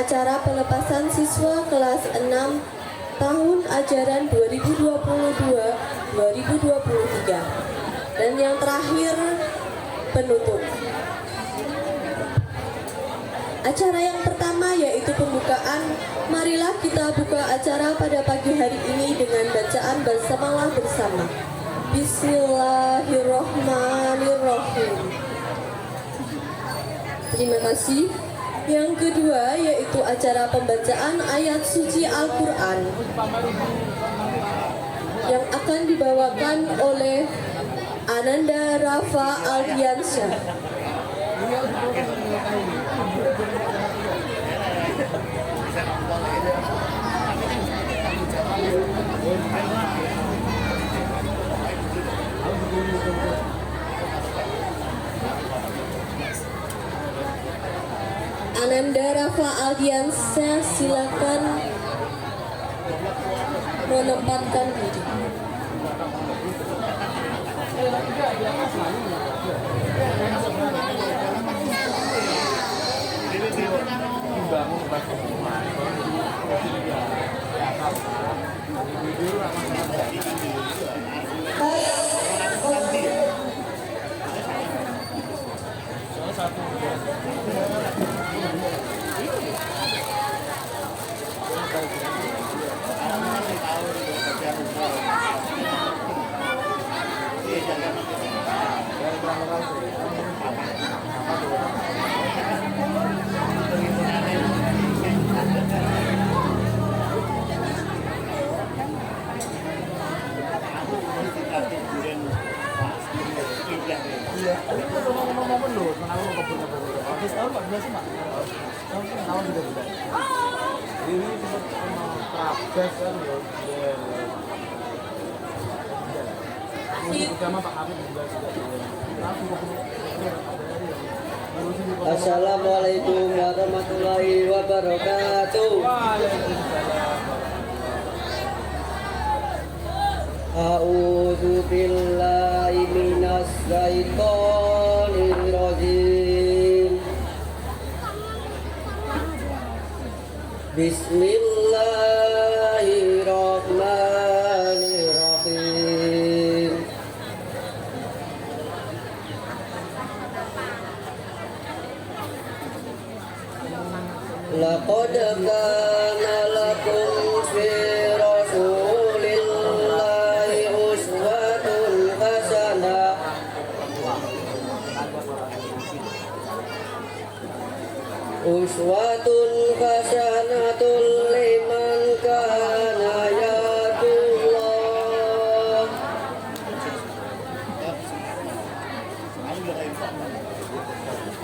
acara pelepasan siswa kelas 6 tahun ajaran 2022-2023. Dan yang terakhir, penutup. Acara yang pertama yaitu pembukaan. Marilah kita buka acara pada pagi hari ini dengan bacaan bersamalah bersama. Bismillahirrahmanirrahim. Terima kasih. Yang kedua yaitu acara pembacaan ayat suci Al-Quran yang akan dibawakan oleh Ananda Rafa Aldiansyah. Ananda Rafa Aldiansyah, silakan menempatkan diri. Assalamualaikum warahmatullahi wabarakatuh. A'udzu billahi minas syaitonir rajim. Bismillahirrahmanirrahim. Laqad kana lakum fi rasulillahi uswatun hasanah. Uswatun hasanatun liman kana yarjullah.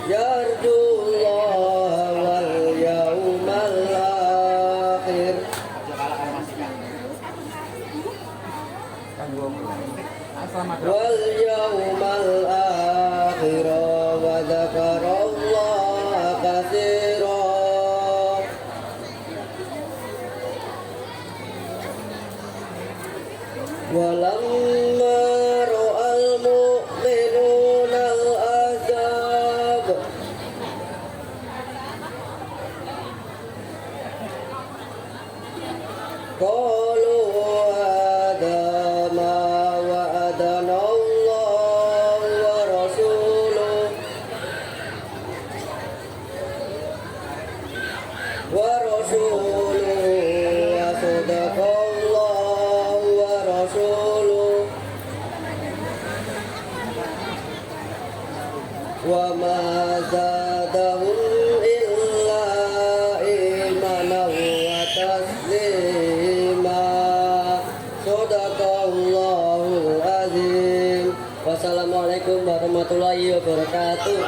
Yarjullah wal yaumal akhir. Wal yaumal akhir wa dzakarallaha katsiran. Walamma ra'al mu'minuna al-ahzab qalu hadha ma wa'adana Allah wa rasuluh wa sadaqallahu wa rasuluh wa ma zadahum illa imanan wa taslima. Sadaqallahul azim. Wassalamualaikum warahmatullahi wabarakatuh.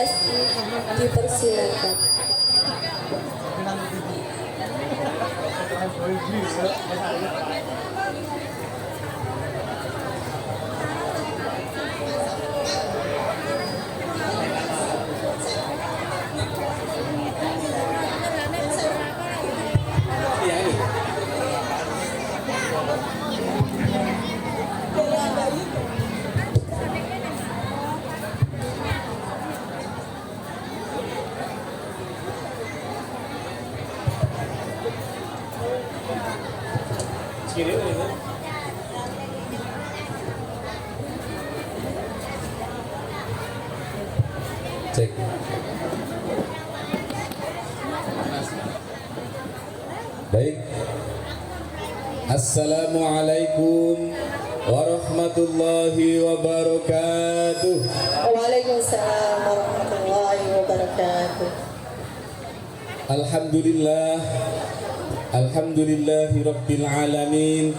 MSI dipersilakan. Cek. Baik. Assalamualaikum warahmatullahi wabarakatuh. Waalaikumsalam warahmatullahi wabarakatuh. Alhamdulillah. Alhamdulillahi rabbil alamin.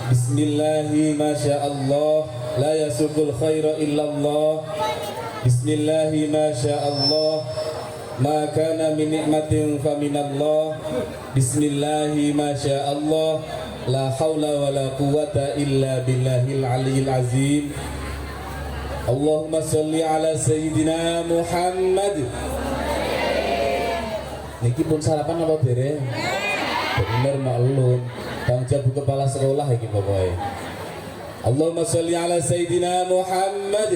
Bismillahi masyaallah. La yasukul khaira illallah. Bismillahi masyaallah. Ma kana min ni'matin faminallah. Bismillahi masyaallah. La haula wa la quwata illa billahil aliyyil azim. Allahumma sholli ala sayyidina Muhammad. Niki pun sarapan apa dereng? Bener maklum. Tanggung jawab kepala sekolah iki pokoknya. Allahumma sholli ala sayyidina Muhammad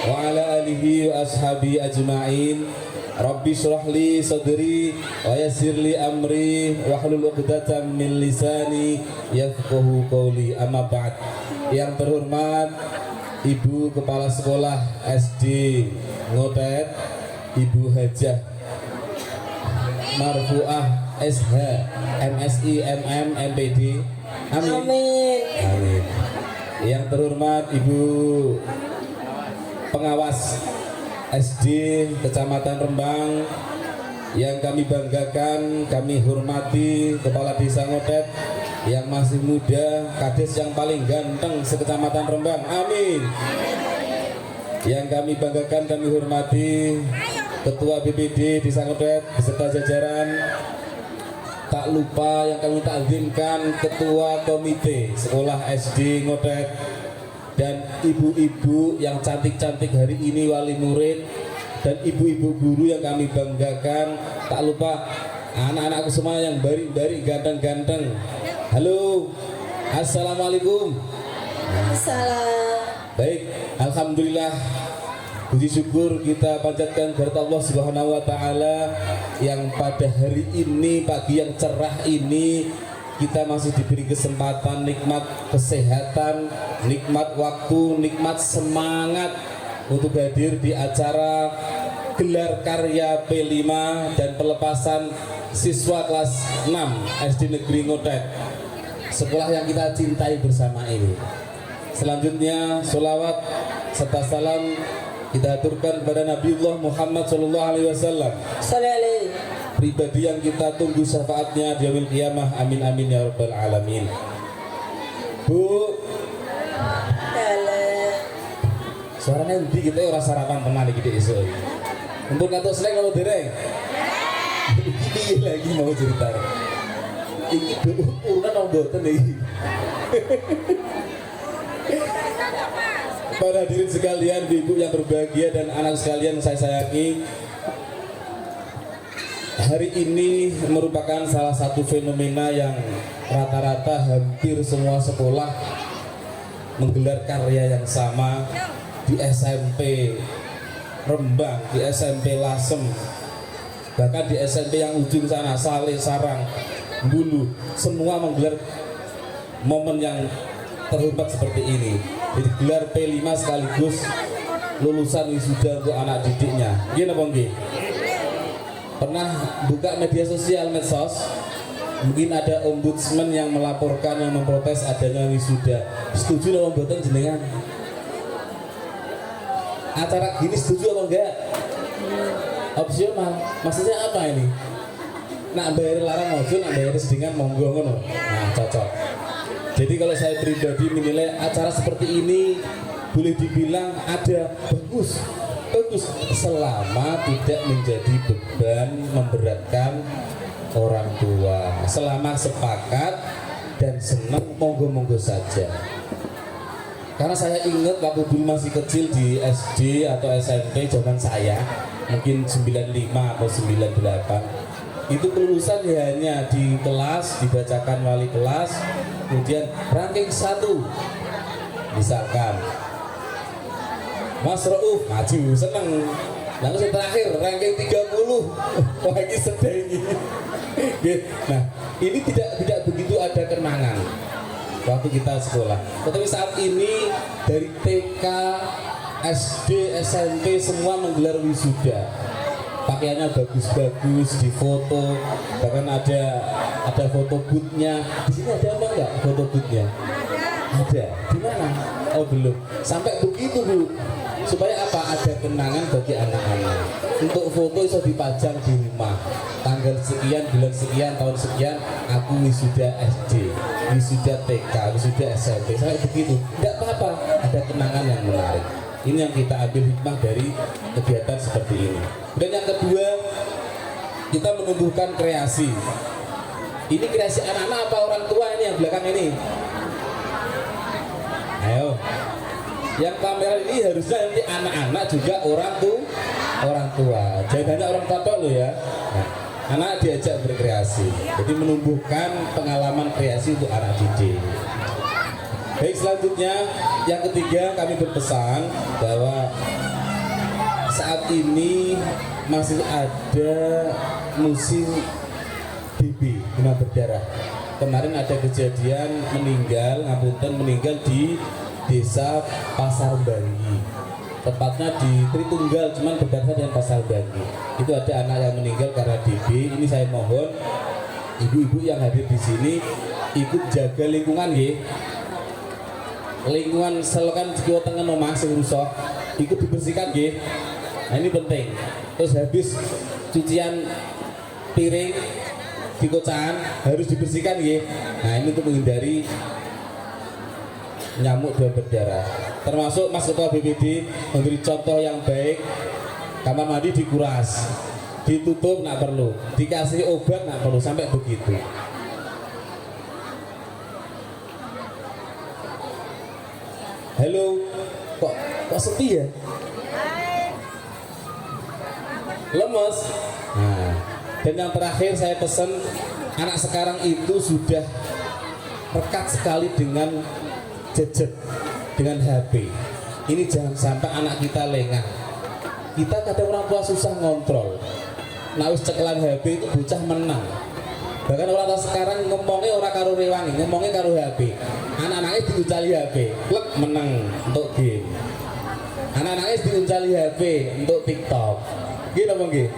wa ala alihi wa ashabi ajma'in. Rabbi shrah li sadri wa yassir li amri wa hlul 'uqdatam min lisani yafqahu qawli. Amma ba'd. Yang terhormat Ibu Kepala Sekolah SD Ngotet, Ibu Hajah Marfu'ah SH MSI MM MPD. Amin. Amin. Amin. Yang terhormat Ibu Pengawas SD Kecamatan Rembang, yang kami banggakan, kami hormati Kepala Desa Ngotet yang masih muda, kades yang paling ganteng sekecamatan Rembang. Amin. Yang kami banggakan, kami hormati Ketua BPD Desa Ngotet beserta jajaran. Tak lupa yang kami takzimkan Ketua Komite Sekolah SD Ngotet dan ibu-ibu yang cantik-cantik hari ini, wali murid dan ibu-ibu guru yang kami banggakan. Tak lupa anak-anakku semua yang barik-barik, ganteng-ganteng. Halo, assalamualaikum. Salam. Baik, alhamdulillah, puji syukur kita panjatkan kepada Allah Subhanahu wa taala yang pada hari ini, pagi yang cerah ini, kita masih diberi kesempatan, nikmat kesehatan, nikmat waktu, nikmat semangat untuk hadir di acara gelar karya P5 dan pelepasan siswa kelas 6 SD Negeri Ngotet, sekolah yang kita cintai bersama ini. Selanjutnya sholawat serta salam kita aturkan kepada Nabiullah Muhammad SAW, pribadi yang kita tunggu syafaatnya di yaumil qiyamah. Amin amin ya rabbal alamin. Bu, suaranya nanti kita orang sarapan pernah nih kita isu. Untuk ngatur selek kalau dereng. Ini lagi mau cerita. Ini urunan orang boten nih. Para hadirin sekalian, ibu yang berbahagia dan anak sekalian saya sayangi, hari ini merupakan salah satu fenomena yang rata-rata hampir semua sekolah menggelar karya yang sama. Di SMP Rembang, di SMP Lasem, bahkan di SMP yang ujung sana, Saleh, Sarang, Bulu, semua menggelar momen yang terhormat seperti ini. Jadi gelar P5 sekaligus lulusan wisuda untuk anak didiknya. Gini apa nggih? Pernah buka media sosial, medsos, mungkin ada ombudsman yang melaporkan, yang memprotes adanya wisuda. Setuju loh mboten jenengan? Acara gini setuju apa enggak? Opsional. Maksudnya apa ini? Nak bayar larang ojo, nak bayar sedingan monggo ngono. Nah, cocok. Jadi kalau saya pribadi menilai acara seperti ini boleh dibilang ada bagus, bagus selama tidak menjadi beban memberatkan orang tua. Selama sepakat dan senang, monggo-monggo saja. Karena saya ingat waktu dulu masih kecil di SD atau SMP zaman saya, mungkin 95 atau 98, itu kelulusan hanya di kelas dibacakan wali kelas, kemudian ranking 1 misalkan Mas Rauf maju, seneng. Lalu yang terakhir ranking 30 lagi sedih ini. Nah ini tidak begitu ada kenangan waktu kita sekolah. Tetapi saat ini dari TK, SD, SMP semua menggelar wisuda. Pakaiannya bagus-bagus, difoto, bahkan ada foto bootnya. Di sini ada apa enggak foto bootnya? Ada. Di mana? Oh belum. Sampai begitu Bu. Supaya apa? Ada kenangan bagi anak-anak. Untuk foto bisa dipajang di rumah. Tanggal sekian, bulan sekian, tahun sekian, aku wisuda SD, wisuda TK, wisuda SMP. Sampai begitu. Tidak apa-apa. Ada kenangan yang menarik. Ini yang kita ambil hikmah dari kegiatan seperti ini. Dan yang kedua, kita menumbuhkan kreasi. Ini kreasi anak-anak apa orang tua ini yang belakang ini? Ayo. Yang kamera ini harusnya nanti anak-anak juga orang tua. Jangan hanya orang tua loh ya. Nah, anak diajak berkreasi. Jadi menumbuhkan pengalaman kreasi untuk anak didik. Baik, selanjutnya yang ketiga kami berpesan bahwa saat ini masih ada musim TB, demam berdarah. Kemarin ada kejadian meninggal di Desa Pasar Bangi, tepatnya di Tritunggal, cuman berdasar dengan Pasar Bangi. Itu ada anak yang meninggal karena TB. Ini saya mohon ibu-ibu yang hadir di sini ikut jaga lingkungan ya. Lingkungan selokan Jawa Tengah omah sing rusak ikut dibersihkan nggih. Nah ini penting. Terus habis cucian piring di kocan harus dibersihkan nggih. Nah ini untuk menghindari nyamuk demam berdarah. Termasuk Mas Ketua BPD memberi contoh yang baik. Kamar mandi dikuras, ditutup nak perlu, dikasih obat nak perlu, sampai begitu. Halo, kok sepi ya? Lemes. Nah, dan yang terakhir saya pesan, anak sekarang itu sudah rekat sekali dengan gadget, dengan HP. Ini jangan sampai anak kita lengah. Kita kadang orang tua susah ngontrol. Nah, wis cekelan HP itu bocah menang. Bahkan orang tua sekarang ngomongnya orang karo rewangi, ngomongnya karo HP. Anak-anaknya diuncali HP, plek menang untuk game. Anak-anaknya diuncali HP untuk TikTok. Gini apa nggih?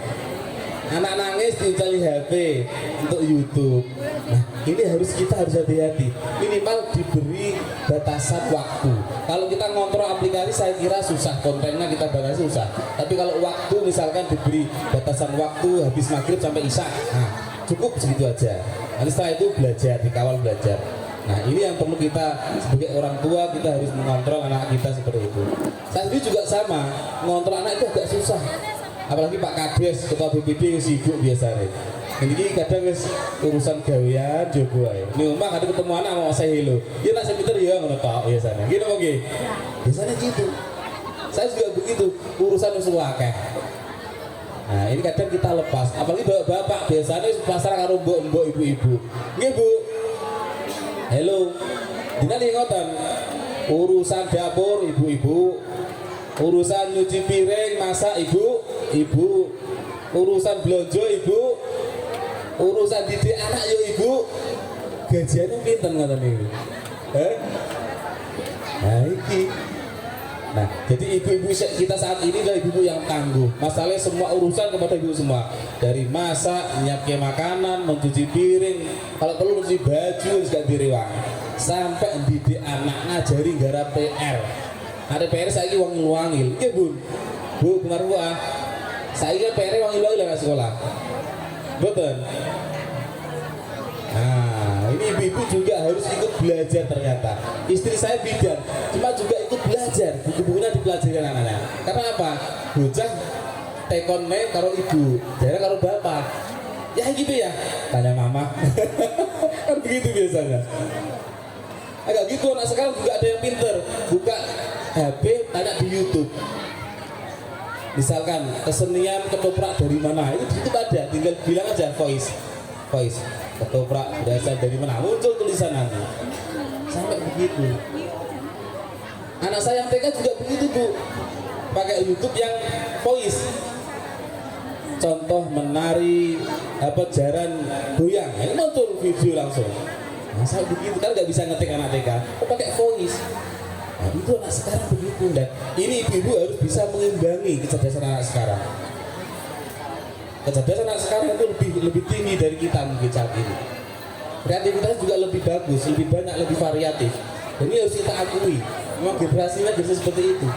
Anak nangis diuncali HP untuk YouTube. Nah, ini kita harus hati-hati. Minimal diberi batasan waktu. Kalau kita ngontrol aplikasi saya kira susah, kontennya kita batasi susah. Tapi kalau waktu misalkan diberi batasan waktu habis maghrib sampai isya, nah cukup segitu aja. Nanti setelah itu belajar, dikawal belajar. Nah ini yang perlu kita sebagai orang tua, kita harus mengontrol anak kita seperti itu. Saya sendiri juga sama, mengontrol anak itu agak susah. Apalagi Pak Kades, Ketua BPD sibuk biasanya. Ini kadang urusan gawean jogo ae. Ning omah kadang ketemu anak mau saya hello. Ya tak sepiter ya ngono tok biasanya. Gitu apa nggih? Biasanya gitu. Saya juga begitu, urusan wis akeh. Nah, ini kadang kita lepas. Apalagi bapak biasanya pasrah karo mbok-mbok ibu-ibu. Nggih, Bu. Halo. Dina ngoten. Urusan dapur ibu-ibu, urusan nyuci piring masak ibu, urusan belanja ibu, urusan didik anak yo ibu. Gajiannya pinten ngoten niku? Nah iki. Nah, jadi ibu-ibu kita saat ini adalah ibu-ibu yang tangguh. Masalahnya semua urusan kepada ibu semua. Dari masak, nyiapke makanan, mencuci piring, kalau perlu mencuci baju juga direwang. Sampai didik anak ngajari garap PR. Ada PR saiki wong ngluwangil. Nggih, Bun. Bu, kemarin Bu ah. Saiki PR wong ngluwangil nang sekolah. Betul. Nah, ini ibu-ibu juga harus ikut belajar ternyata. Istri saya bidan, cuma juga ikut belajar. Buku-bukunya dipelajari anak-anak. Karena apa? bocah tekon karo ibu, daerah karo bapak. Ya gitu ya, tanya mama. Kan begitu biasanya. Agak gitu, anak sekarang juga ada yang pinter, buka HP tanya di YouTube. Misalkan kesenian ketoprak dari mana, itu di YouTube ada, tinggal bilang aja voice ketoprak berasal dari mana, muncul tulisan nanti. Sampai begitu. Anak saya yang TK juga begitu bu, pakai YouTube yang voice. Contoh menari jaran goyang, ini muncul video langsung. Nah, saya begitu kan nggak bisa ngetik anak TK, pakai voice. Nah, itu anak sekarang begitu, dan ini ibu-ibu harus bisa mengimbangi kecerdasan anak sekarang. Kecerdasan anak sekarang itu lebih tinggi dari kita mungkin saat ini. Kreativitas juga lebih bagus, lebih banyak, lebih variatif. Dan ini harus kita akui. Memang generasinya bisa seperti itu.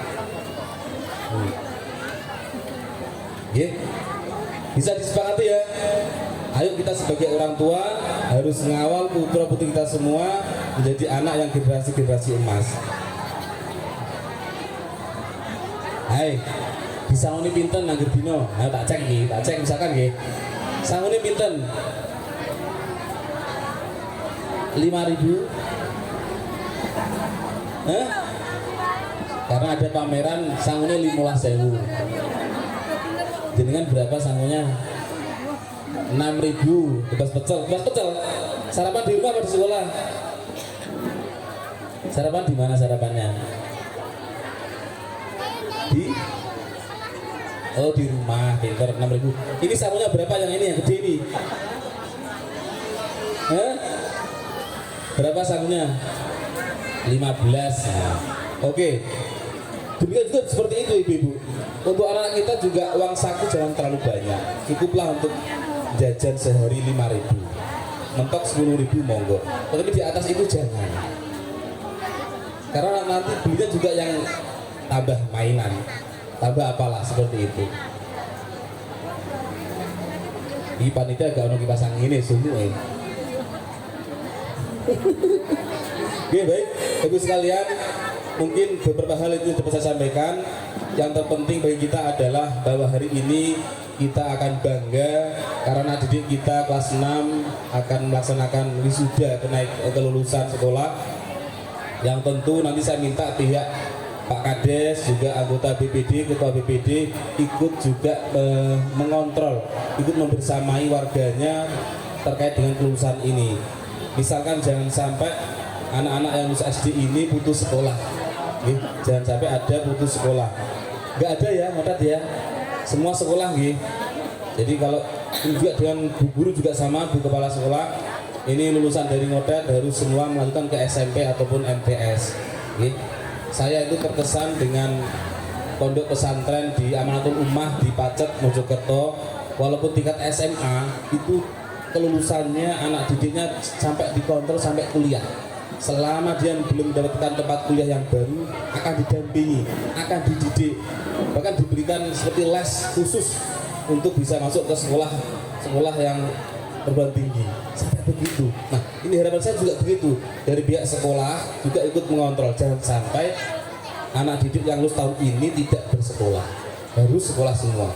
Bisa disepakati ya. Ayo kita sebagai orang tua harus mengawal putra putri kita semua menjadi anak yang generasi emas. Hai, bisa ngoni pinten nangger dino. Ayo tak cek misalkan nggih. Sangune pinten? 5.000. Karena ada pameran sangune 15.000. Jenengan berapa sangunya? 6.000. Bebas pecel. Sarapan di rumah apa di sekolah? Sarapan di mana sarapannya? Di rumah. Pinter 6.000. Ini sangunya berapa yang ini yang gede ini? Berapa sangunya? 15. Nah, oke. Demikian juga seperti itu ibu-ibu. Untuk anak-anak kita juga uang saku jangan terlalu banyak. Cukuplah untuk jajan sehari 5.000. Mentok 10.000 monggo. Tetapi di atas itu jangan. Karena nanti belinya juga yang tambah mainan, tambah apalah seperti itu. Di panitia agak ono kipas angin ini semua ini. Oke, baik, bagus sekalian. Mungkin beberapa hal itu dapat saya sampaikan. Yang terpenting bagi kita adalah bahwa hari ini kita akan bangga karena didik kita kelas 6 akan melaksanakan wisuda kelulusan sekolah. Yang tentu nanti saya minta pihak Pak Kades juga anggota BPD, ketua BPD ikut juga mengontrol, ikut membersamai warganya terkait dengan kelulusan ini. Misalkan jangan sampai anak-anak yang lulus SD ini putus sekolah. Jangan sampai ada putus sekolah. Nggak ada ya, ngotot ya. Semua sekolah gitu. Jadi kalau ini juga dengan Bu Guru juga sama, Bu Kepala Sekolah. Ini lulusan dari Ngotet harus semua melanjutkan ke SMP ataupun MTS. Saya itu terkesan dengan pondok pesantren di Amanatul Ummah di Pacet, Mojokerto. Walaupun tingkat SMA itu kelulusannya anak didiknya sampai dikontrol sampai kuliah. Selama dia belum mendapatkan tempat kuliah yang baru, akan didampingi, akan dididik, bahkan diberikan seperti les khusus untuk bisa masuk ke sekolah yang perguruan tinggi. Sampai begitu. Nah, ini harapan saya juga begitu. Dari pihak sekolah juga ikut mengontrol. Jangan sampai anak didik yang lulus tahun ini tidak bersekolah, harus sekolah semua.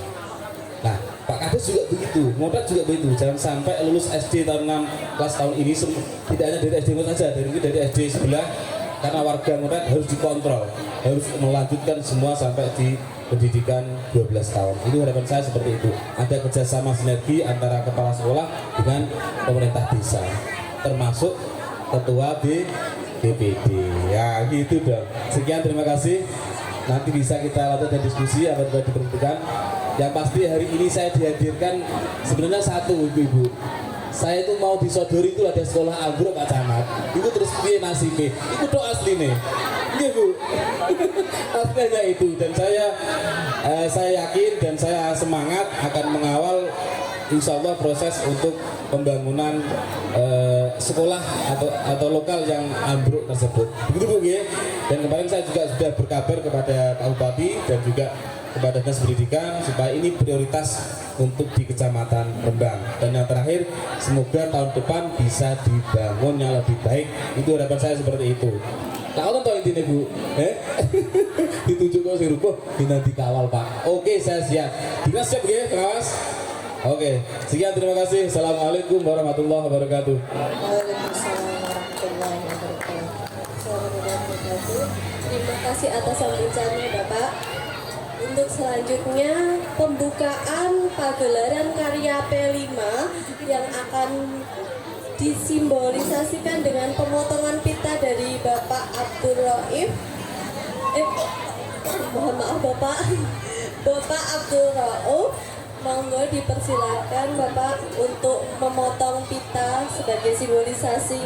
Nah, Pak Kades juga begitu, Ngotet juga begitu. Jangan sampai lulus SD tahun 6 kelas tahun ini tidak hanya dari SD saja, dari SD sebelah, karena warga Ngotet harus dikontrol, harus melanjutkan semua sampai di pendidikan 12 tahun. Itu harapan saya seperti itu. Ada kerjasama sinergi antara kepala sekolah dengan pemerintah desa, termasuk ketua BPD. Ya gitu dong. Sekian, terima kasih. Nanti bisa kita lanjutkan diskusi apabila diperlukan. Yang pasti hari ini saya dihadirkan sebenarnya satu ibu-ibu. Saya itu mau disodori itu ada sekolah anggrek Pak Camat. Itu terus piye nasibe. Itu tok asline. Iya Bu. Aslinya itu, dan saya yakin dan saya semangat akan mengawal insya Allah proses untuk pembangunan sekolah atau lokal yang ambruk tersebut. Begitu Bu ya. Dan kemarin saya juga sudah berkabar kepada Pak Bupati dan juga kepada Dinas Pendidikan supaya ini prioritas untuk di Kecamatan Rembang. Dan yang terakhir, semoga tahun depan bisa dibangun yang lebih baik. Itu harapan saya seperti itu. Tak tahu intinya Bu. Ditunjuk kok sing rubuh nanti kawal Pak. Oke, saya siap. Kita siap ya, Mas. Oke, sekian terima kasih. Assalamualaikum warahmatullahi wabarakatuh. Waalaikumsalam warahmatullahi wabarakatuh. Terima kasih atas sambutannya Bapak. Untuk selanjutnya pembukaan pagelaran karya P5 yang akan disimbolisasikan dengan pemotongan pita dari Bapak Abdul Rauf. Mohon maaf Bapak Abdul Rauf. Monggo dipersilakan Bapak untuk memotong pita sebagai simbolisasi.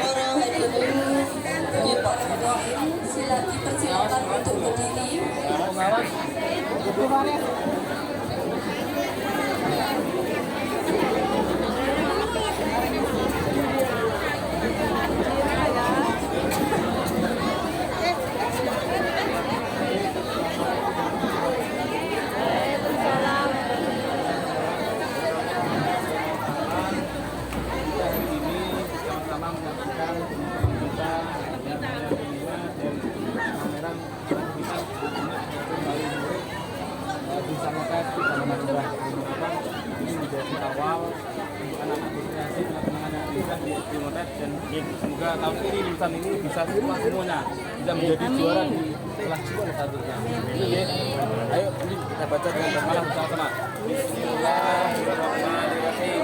Para hadirin sila dipersilakan untuk berdiri. Ini menjadi awal untuk anak-anak destinasi pengembangan yang bisa di Motet dan semoga tahun ini lulusan ini bisa semuanya bisa menjadi juara di kelas juara selanjutnya. Ayo ini kita baca dengan basmalah bersama-sama. Bismillahirrahmanirrahim.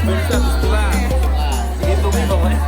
Bisa, setelah segitu nih pokoknya.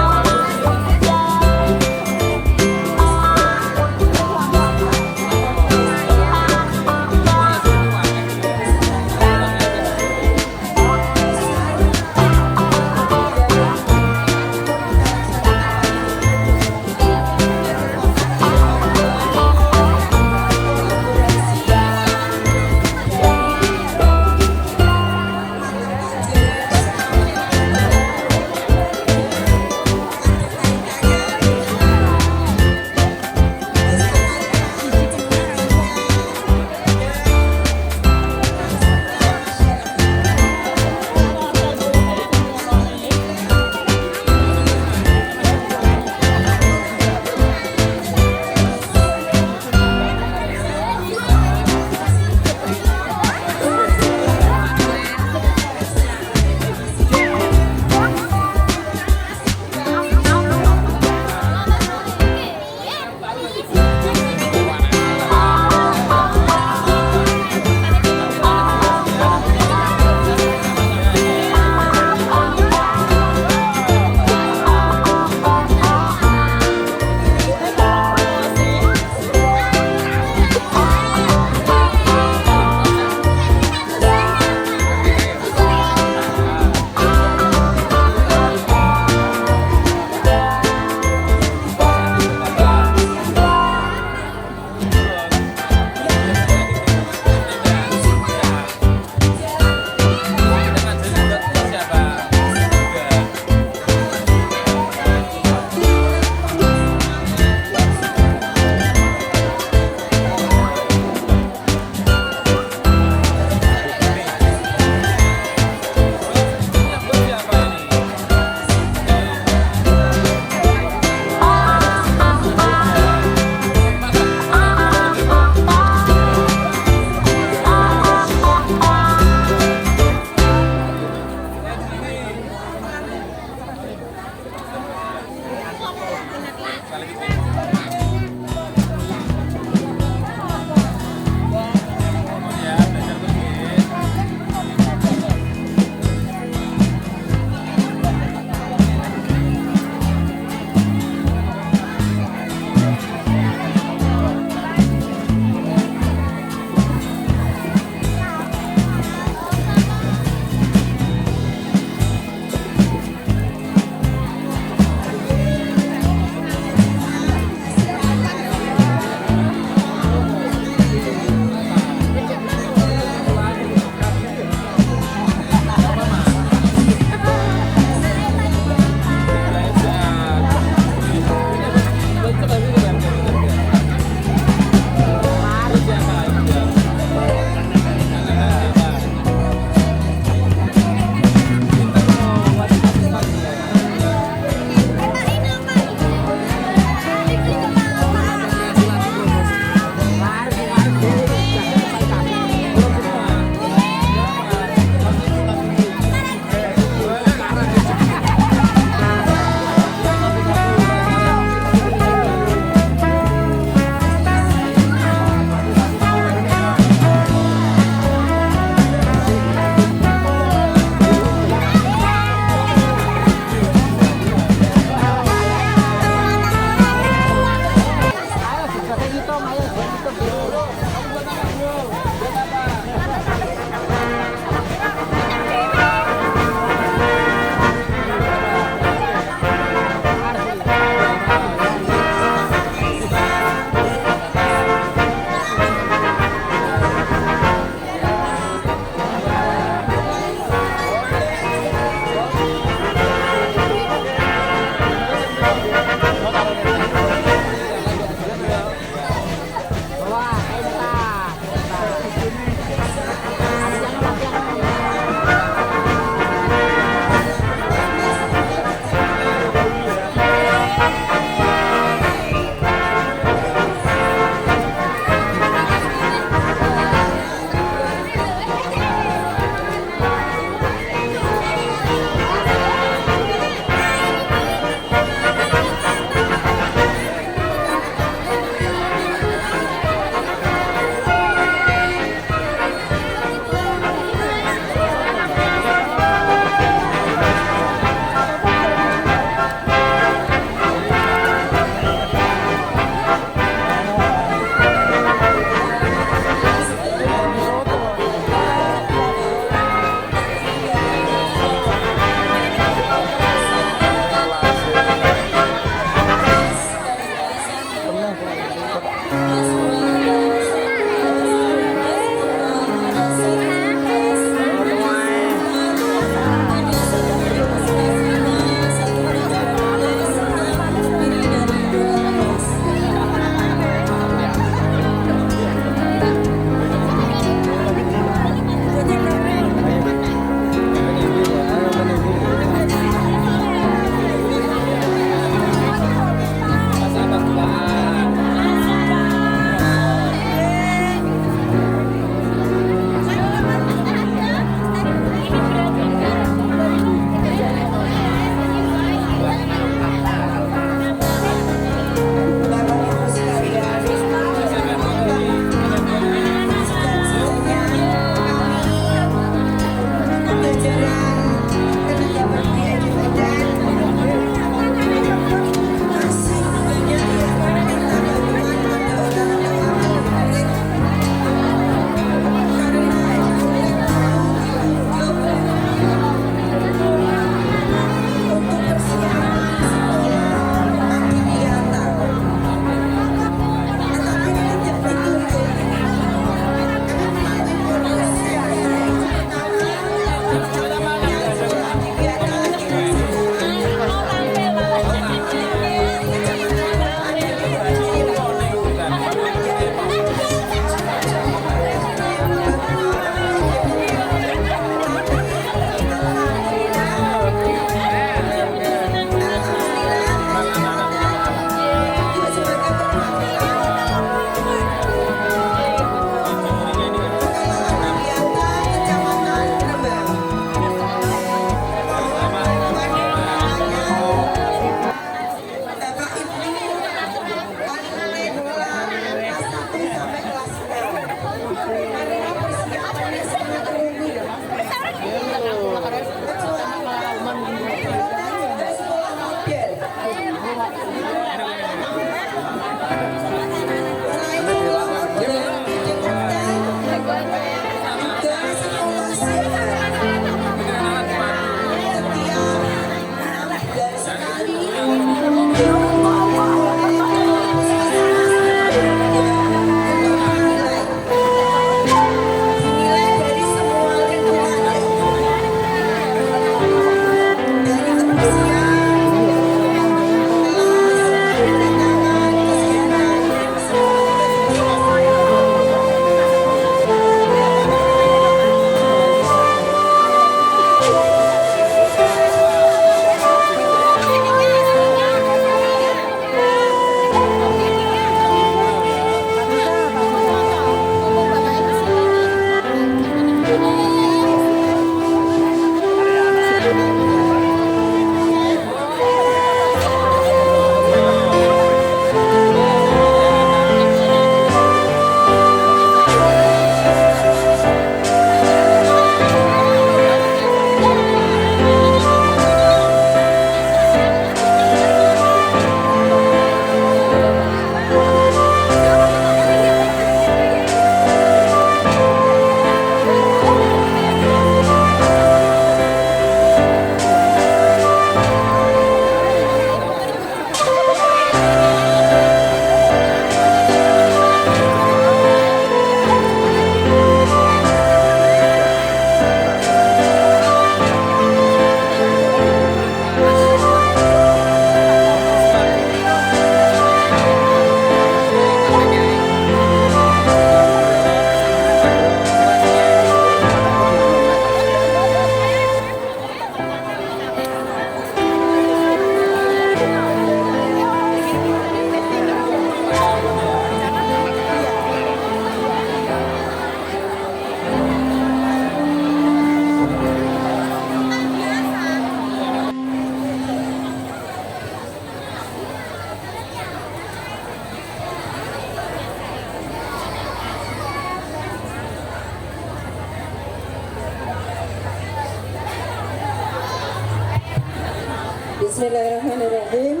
Bismillahirrahmanirrahim.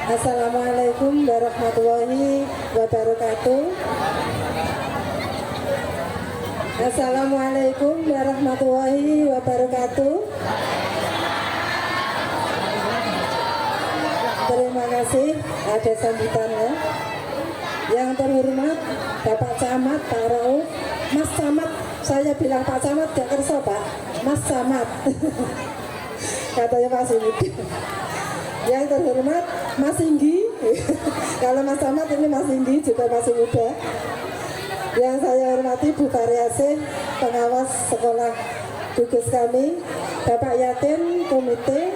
Assalamualaikum warahmatullahi wabarakatuh. Assalamualaikum warahmatullahi wabarakatuh. Terima kasih, ada sambutannya. Yang terhormat Bapak Camat, Pak Rauf, Mas Camat, saya bilang Pak Camat gak kerso Pak, Mas Camat. Katanya masih muda. Yang terhormat Mas Inggi. Kalau Mas Camat ini Mas Inggi juga masih muda. Yang saya hormati Bu Tariasih, pengawas sekolah gugus kami, Bapak Yatin, komite,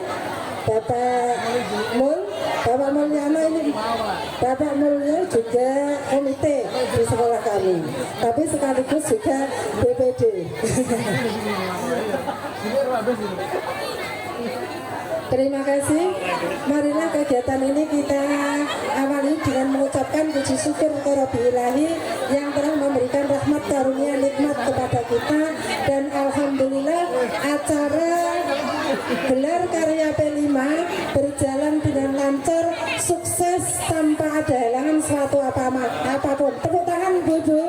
Bapak Mul, Bapak Mulyana ini, Bapak Mulya juga komite di sekolah kami, tapi sekaligus juga BPD. Terima kasih. Marilah kegiatan ini kita awali dengan mengucapkan puji syukur kepada Ilahi yang telah memberikan rahmat karunia nikmat kepada kita, dan alhamdulillah acara gelar karya P5 berjalan dengan lancar, sukses tanpa ada halangan suatu apapun. Tepuk tangan Bu.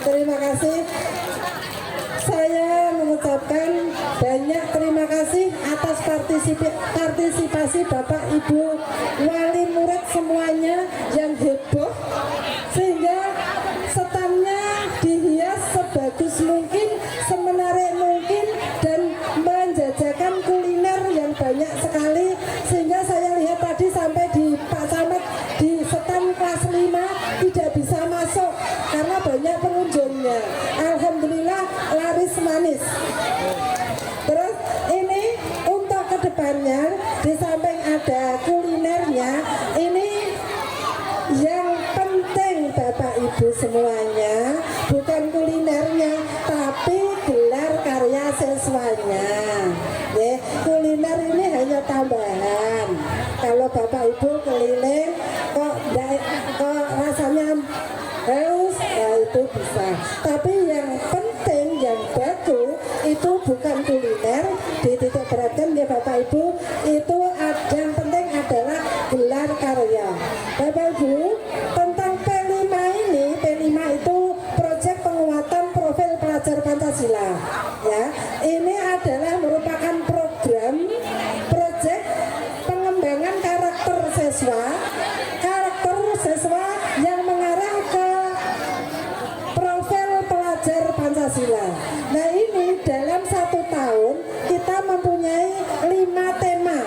Terima kasih. Saya mengucapkan banyak terima kasih atas partisipasi Bapak Ibu wali murid semuanya yang heboh, sehingga standnya dihias sebagus mungkin, semenarik mungkin, dan menjajakan kuliner yang banyak sekali, sehingga saya lihat tadi sampai di Pak Camat di stand kelas 5 tidak bisa masuk karena banyak pengunjungnya. Alhamdulillah laris manis. Terus ini untuk kedepannya, di samping ada kulinernya, ini yang penting Bapak Ibu semuanya bukan kulinernya, tapi gelar karya siswanya. Ya, kuliner ini hanya tambahan. Kalau Bapak Ibu keliling kok rasanya haus, ya itu bisa. Tapi yang penting, yang bagus itu bukan kuliner, dititik beratkan ya Bapak Ibu, itu yang penting adalah gelar karya. Bapak Ibu, tentang P5 ini, P5 itu proyek penguatan profil pelajar Pancasila. Ya, ini adalah merupakan program proyek pengembangan karakter siswa yang mengarah ke profil pelajar Pancasila. Nah, ini dalam 1 tahun kita mempunyai 5 tema.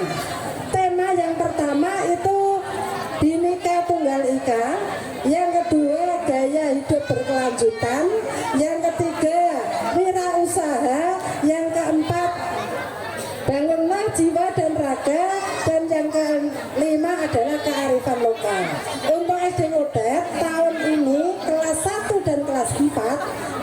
Tema yang pertama itu Bhinneka Tunggal Ika, yang kedua gaya hidup berkelanjutan, yang ketiga wirausaha, yang keempat bangunlah jiwa dan raga, dan yang kelima adalah kearifan lokal. Untuk SD Ngodet tahun ini kelas 1 dan kelas 4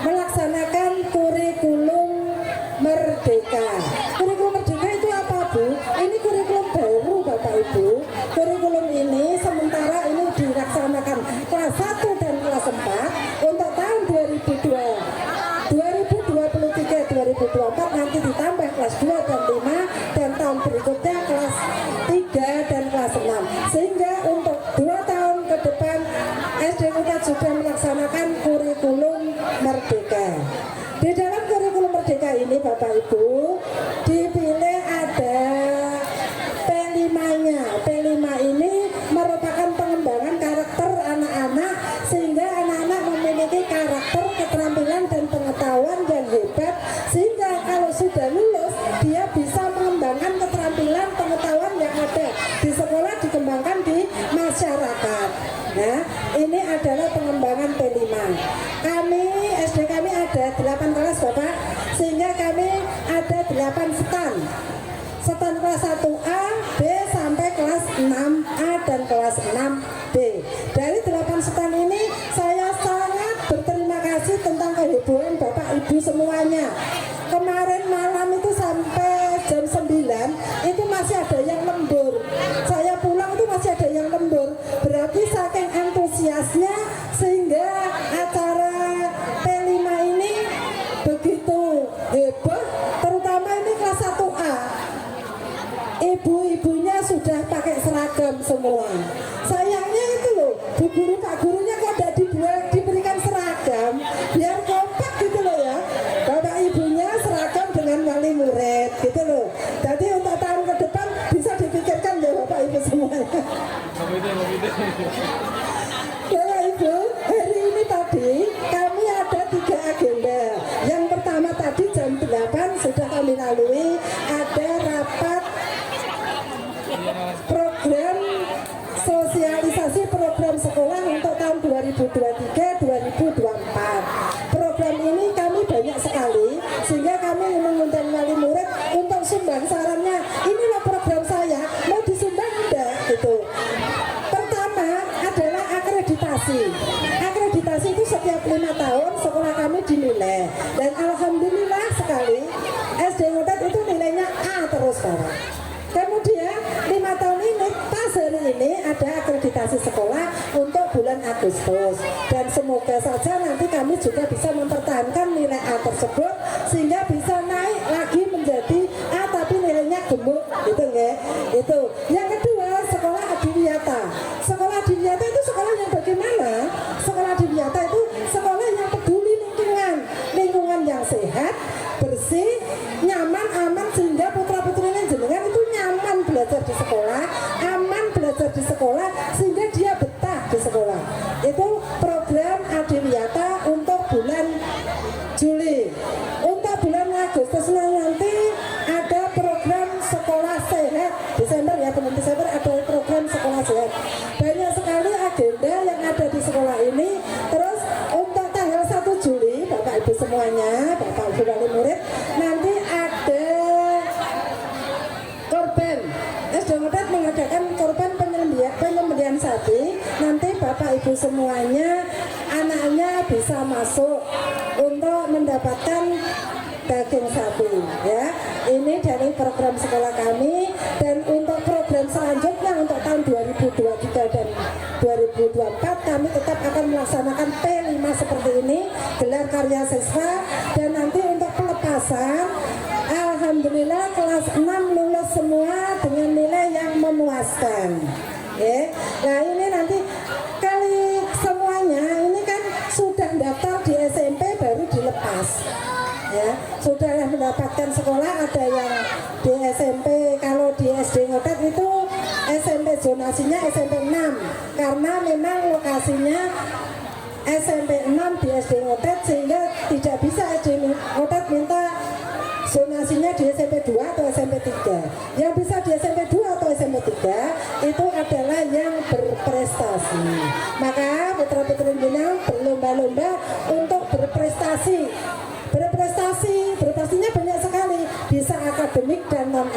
melaksanakan kurikulum merdeka. Kurikulum merdeka itu apa Bu? Ini kurikulum baru Bapak Ibu. Kurikulum ini sementara ini dilaksanakan kelas 1 dan kelas 4 untuk tahun 2023-2024, nanti ditambah kelas 2 dan 5, dan tahun berikutnya kelas 3 dan kelas 6. Sehingga untuk 2 tahun ke depan SD Ngodet sudah melaksanakan kurikulum merdeka. Di dalam kurikulum merdeka ini Bapak Ibu dipilih ada P5-nya. P5 ini merupakan pengembangan karakter anak-anak, sehingga anak-anak memiliki karakter, keterampilan, dan pengetahuan yang hebat, sehingga kalau sudah lulus dia bisa mengembangkan keterampilan, pengetahuan yang ada di sekolah dikembangkan di masyarakat. Nah, ini adalah pengembangan P5. Kami, SD kami ada 8 kelas Bapak, sehingga kami ada 8 stand. Stand kelas 1A, B sampai kelas 6A dan kelas 6B. Dari 8 stand ini saya sangat berterima kasih tentang kehebohan Bapak Ibu semuanya. Kemarin malam itu sampai jam 9 itu masih ada yang lembur. Saya pulang itu masih ada yang lembur. Berarti saking antusiasnya sehingga acara P5 ini begitu heboh, terutama ini kelas 1A. Ibu seragam semua. Sayangnya itu loh, bu guru pak gurunya kok tidak diberikan seragam, biar kompak gitu loh ya. Bapak ibunya seragam dengan wali murid gitu loh. Jadi untuk tahun ke depan bisa dipikirkan ya bapak ibu semuanya. Bapak ibu, hari ini tadi kami ada 3 agenda. Yang pertama tadi jam 8 sudah kami lalui, ada rapat program sosialisasi program sekolah untuk tahun 2023-2024. Program ini kami banyak sekali, sehingga kami mengundang wali murid untuk sumbang sarannya. Inilah program saya, mau disumbang enggak gitu. Pertama adalah akreditasi. Akreditasi itu setiap 5 tahun sekolah kami dinilai, dan alhamdulillah sekali SD Ngotet itu nilainya A terus Bapak. Kemudian 5 tahun ini, pas hari ini ada akreditasi sekolah untuk bulan Agustus, dan semoga saja nanti kami juga bisa mempertahankan nilai A tersebut sehingga bisa naik lagi menjadi A tapi nilainya gemuk gitu ya. Itu. Yang kedua, sekolah adiwiyata. Sekolah adiwiyata itu sekolah yang bagaimana? Sekolah adiwiyata itu sekolah yang peduli lingkungan yang sehat, bersih, nyaman, aman, sehingga putra-putrinya jenengan itu nyaman belajar di sekolah, aman belajar di sekolah, sehingga dia betah di sekolah. Itu program adiwiyata untuk bulan Juli. Untuk bulan Agustus nanti ada program sekolah sehat. Desember ya, bulan Desember ada program sekolah sehat. Banyak sekali agenda yang ada di sekolah ini. Terus untuk tanggal 1 Juli, Bapak Ibu semuanya, Bapak Ibu wali murid, nanti ada korban. SD Ngotet mengadakan korban penyembelihan sapi. Nanti Bapak Ibu semuanya, anaknya bisa masuk untuk mendapatkan daging sapi ya. Ini dari program sekolah kami. Dan untuk program selanjutnya untuk tahun 2023 dan 2024 kami tetap akan melaksanakan P5 seperti ini, gelar karya siswa. Dan nanti untuk pelepasan, alhamdulillah kelas 6 lulus semua dengan nilai yang memuaskan ya. Nah ini nanti kali semuanya ini kan sudah daftar di SMP baru dilepas ya, sudah mendapatkan sekolah. Ada yang di SMP, kalau di SD Ngotet itu SMP zonasinya SMP 6 karena memang lokasinya SMP 6 di SD Ngotet, sehingga tidak bisa SD Ngotet minta zonasinya di SMP 2 atau SMP 3. Yang bisa di SMP 2 atau SMP 3 itu adalah yang berprestasi. Maka putra-putri jenengan berlomba-lomba untuk berprestasi. Berprestasinya banyak sekali, bisa akademik dan non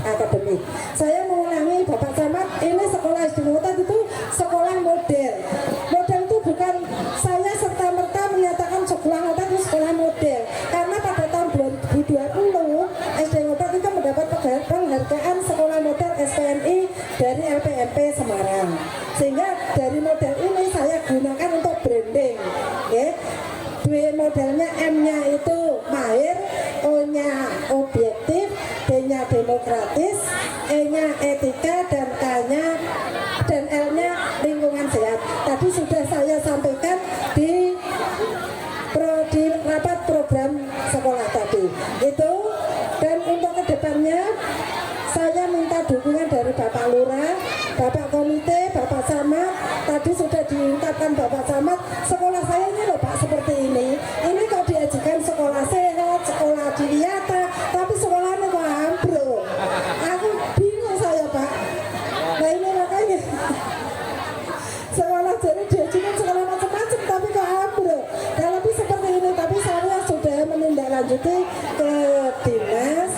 akademik. Saya mengulangi Bapak Camat, ini sekolah SD Ngotet itu sekolah model. Model itu bukan saya serta-merta menyatakan sekolah Ngotet itu sekolah model, karena pada tahun 2020 SD Ngotet itu mendapat penghargaan sekolah model SPNI dari LPMP Semarang. Sehingga dari model ini saya gunakan untuk branding ya. Modelnya M-nya itu mahir, O-nya objektif, D-nya demokratis, E-nya etika, dan K-nya dan L-nya lingkungan sehat. Tadi sudah saya sampaikan di rapat program sekolah tadi itu. Dan untuk kedepannya saya minta dukungan dari Bapak Lurah, Bapak Komite, Bapak Camat. Tadi sudah diungkapkan Bapak Camat, sekolah saya ini loh Pak seperti ini kok diajukan sekolah sehat, sekolah adiwiyata, tapi sekolahnya kok ambruk. Aku bingung saya Pak. Nah ini makanya sekolah jadi diajukan sekolah macam-macam tapi kok ambruk. Nah lebih seperti ini, tapi saya sudah menindaklanjuti ke dinas,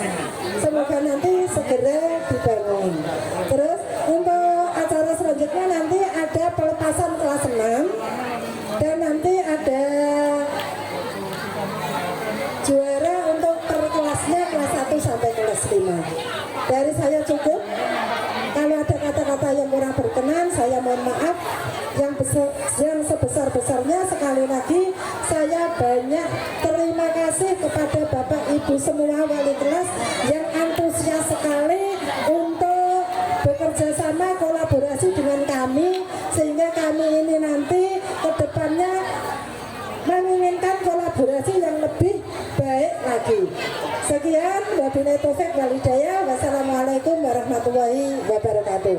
semoga nanti segera dibangun. Terus untuk acara selanjutnya nanti ada pelepasan kelas 6, dan nanti ada juara untuk per kelasnya, kelas 1 sampai kelas 5. Dari saya cukup. Kalau ada kata-kata yang kurang berkenan, saya mohon maaf. Yang sebesar-besarnya sekali lagi saya banyak terima kasih kepada Bapak Ibu semua wali kelas yang antusias sekali untuk bekerja sama lagi. Sekian, wabillahi taufik wal hidayah. Wassalamualaikum warahmatullahi wabarakatuh.